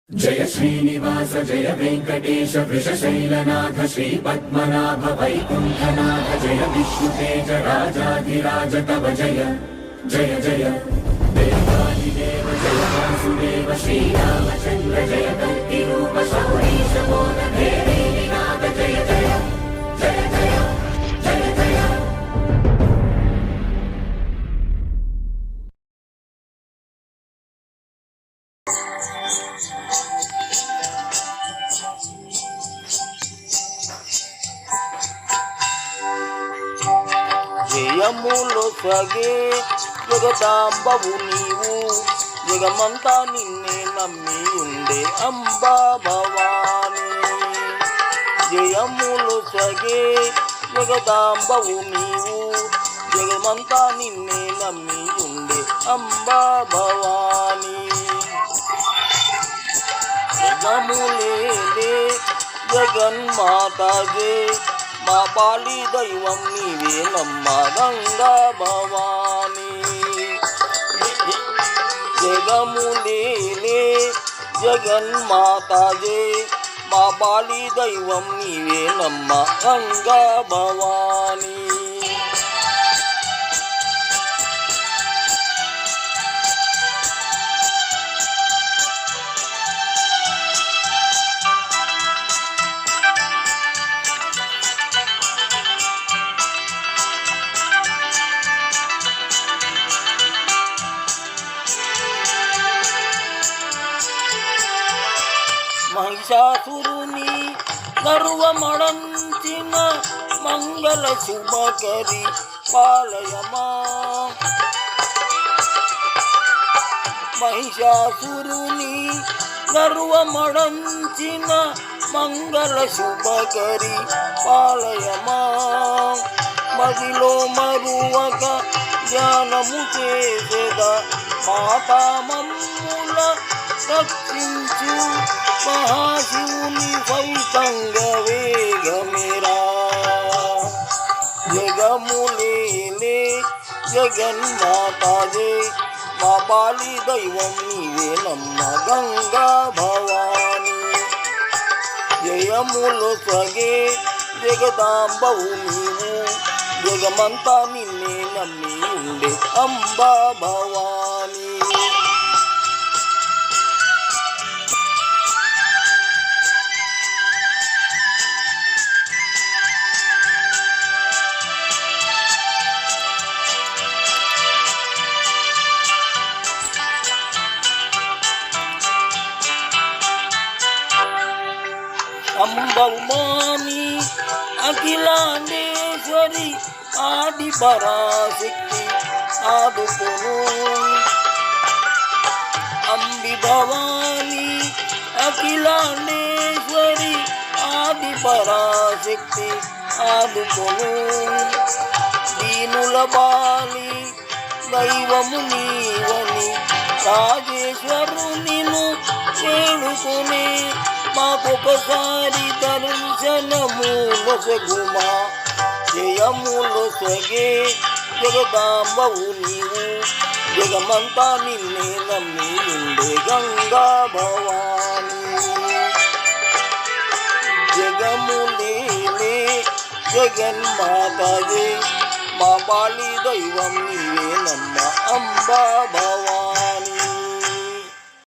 जय श्रीनिवास जय वेंकटेश वृषशैलनाथ श्रीपद्मनाभ वैकुंठनाथ जय विष्णुतेज राजाधिराज तव जय जय जय देवादिदेव जय वासुदेव श्रीरामचंद्र जय कल्किरूप शौरीश मोद भेरीनाथ जय जय जय जय जय जय జయములు సగే జగదాంబవు నీవు జగమంతా నిన్నే నమ్మి ఉండే అంబా భవాని. జయములు సగే జగదాంబవు నీవు జగమంతా నిన్నే నమ్మి ఉండే అంబా భవాని. జగములేలే జగన్మాతాజే మా బాలి దైవం నీవేనమ్మ గంగా భవాని. జగములేలే జగన్మాతాజే మా బాలి దైవం నీవేనమ్మ గంగా భవాని. మహిషాసురుని గర్వమడంచిన మంగళ శుభకరి పాలయమా. మహిషాసురుని గర్వమడంచిన మంగళ శుభకరి పాలయమా. మదిలో మరువక ధ్యానము చేసేద మాతా మమ్ముల రక్షించు మహాశివుని సైతంగ వేగమేరా. జగములేలే జగన్మాతాజే మా బాలి దైవం నీవేనమ్మ గంగా భవాని. జయములు సగే జగదాంబవు నీవు జగమంతా నిన్నే నమ్మి ఉండే అంబా భవాని. అంబౌమాని అఖిలాండేశ్వరి ఆది పరాశక్తి ఆదుకొను. అంబి భవాని అఖిలాండేశ్వరి ఆది పరాశక్తి ఆదుకొను. దీనుల బాలి దైవము నీవని రాజేశ్వరునిను చేడుకునే మాకొకసారి దర్శనము నొసగుమా. జయములు సగే జగదాంబవు నీవు జగమంతా నిన్నే నమ్మి ఉండే గంగా భవాని. జగములేలే జగన్మాతాజే మా బాలి దైవం నీవేనమ్మ అంబా భవాని.